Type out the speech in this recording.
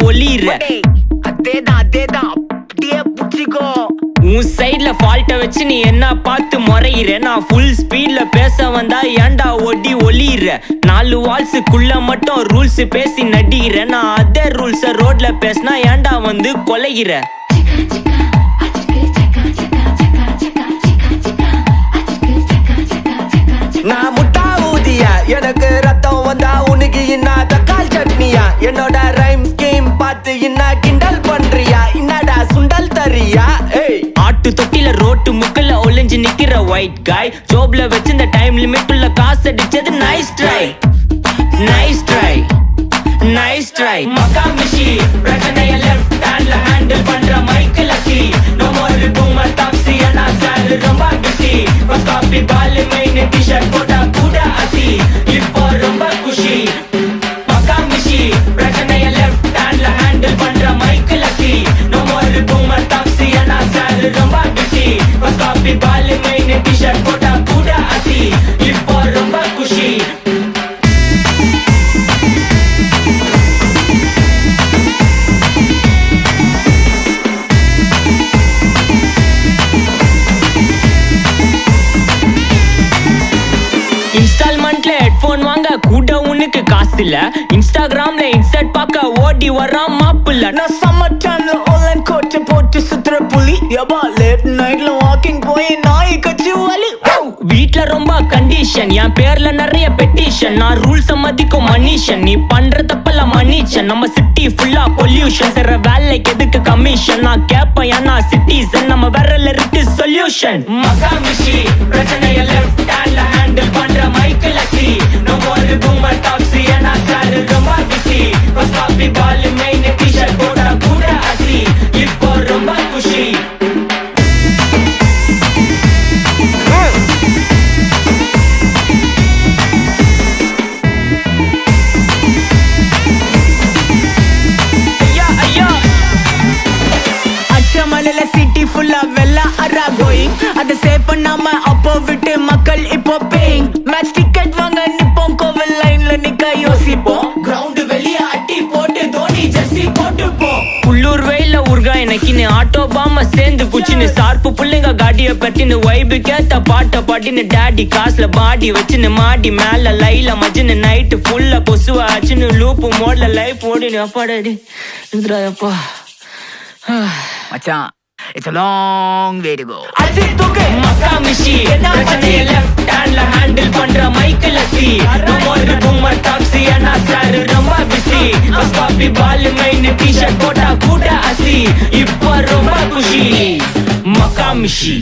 ஒளியிற உன் சைட்ல ஃபால்ட்ட வச்சு நீ என்ன பார்த்து முறையிற நான் ஃபுல் ஸ்பீட்ல பேச வந்தா ஏன்டா ஒடி ஒளியிற 4 வால்ஸுக்குள்ள மட்டும் ரூல்ஸ் பேசி நடிகிற நான் அதே ரூல்ஸ ரோட்ல பேசினா ஏன்டா வந்து கொலைகிற நான் முட்டா ஊதியா எனக்கு ரத்தம் வந்தா உனக்கு என்ன தக்காள் சட்னியா என்னோட ரைம் ஸ்கீம் பார்த்து என்ன கிண்டல் பண்றியா என்னடா சுண்டல் தரியா ஆட்டு தொட்டில ரோட்டு முக்கல்ல ஒளிஞ்சு நிக்கிற ஒயிட் காய் ஜோப்ல வச்சிருந்த டைம் லிமிட் உள்ள காசு அடிச்சது nice try nice try nice try மகாமிஷி பிரச்சனைய லெஃப்ட் ஹேண்ட்ல ஹேண்டில் பண்ற மைக்கேல் அசி no more boomer taxi انا sir ரொம்ப பிஸி பஸ் காப்பி பால் மெயின் டி-ஷர்ட் போட்டா கூட அசி இப்போ ரொம்ப குஷி மகாமிஷி பிரச்சனைய லெஃப்ட் ஹேண்ட்ல ஹேண்டில் பண்ற மைக்கேல் அசி no more boomer taxi انا sir ரொம்ப பிஸி பஸ் காப்பி பால் மெயின் டி-ஷர்ட் போட்டா கூட அசி இப்போ ரொம்ப குஷி இன்ஸ்டால்மெண்ட்ல ஹெட்போன் வாங்க கூட உனக்கு காசு இல்ல இன்ஸ்டாகிராம்ல இன்ஸ்டன்ட் பார்க்க ஓடி வரான் மாப்பிள்ள நான் சம்மர் டைம்ல ஆன்லைன் கோட் போட்டு சுத்துற புலி யபா லேட் நைட்ல வாக்கிங் போய் நாய் கச்சி வலி வீட்ல ரொம்ப கண்டிஷன் என் பேர்ல நிறைய பெட்டிஷன் நான் ரூல்ஸ் மதிக்கும் மனுஷன் நீ பண்ற தப்பெல்லாம் மன்னிச்சன் நம்ம சிட்டி ஃபுல்லா பொல்யூஷன் செய்ற வேலைக்கு எதுக்கு கமிஷன் நான் கேப்பேன் ஏன்னா சிட்டிசன் நம்ம விரல்ல இருக்கு சொல்யூஷன் மகாமிஷி பிரச்சனைய லெஃப்ட் ஹேண்ட்ல ஹேண்டில் பண்ற மைக்கேல் அசி no more boomer taxi انا sir ரொம்ப பிஸி பஸ் காப்பி பால் மெயின் டி-ஷர்ட் போட்டா கூட அசி இப்போ ரொம்ப குஷி மலையில சிட்டி ஃபுல்லா வெள்ள அரா கோயிங் அதை சேவ் பண்ணாம அப்போ விட்டு மக்கள் இப்போ பேயிங் மேட்ச் டிக்கெட் வாங்க நிப்போம் கோவில் லைன்ல நிக்க யோசிப்போம் கிரவுண்ட் வெளிய அட்டி போட்டு தோனி ஜெர்சி போட்டு போ புள்ளூர் வெயில உருகா எனக்குன்னு ஆட்டோ பாம சேர்ந்து குச்சின்னு சார்பு புள்ளைங்க காடிய பட்டின்னு வைபு கேத்த பாட்ட பாட்டின்னு டாடி காசுல பாடி வச்சுன்னு மாடி மேல லைல மஜின்னு நைட்டு ஃபுல்லா கொசுவா ஆச்சுன்னு லூப்பு மோட்ல லைஃப் ஓடினு அப்பாடாடி இந்திராயப்பா மச்சான் it's a long way to go மகாமிஷி பிரச்சனைய லெஃப்ட் ஹேண்ட்ல ஹேண்டில் பண்ற மைக்கேல் அசி no more boomer taxi انا sir ரொம்ப பிஸி பஸ் காப்பி பால் மெயின் டி-ஷர்ட் போட்டா கூட அசி இப்போ ரொம்ப குஷி மகாமிஷி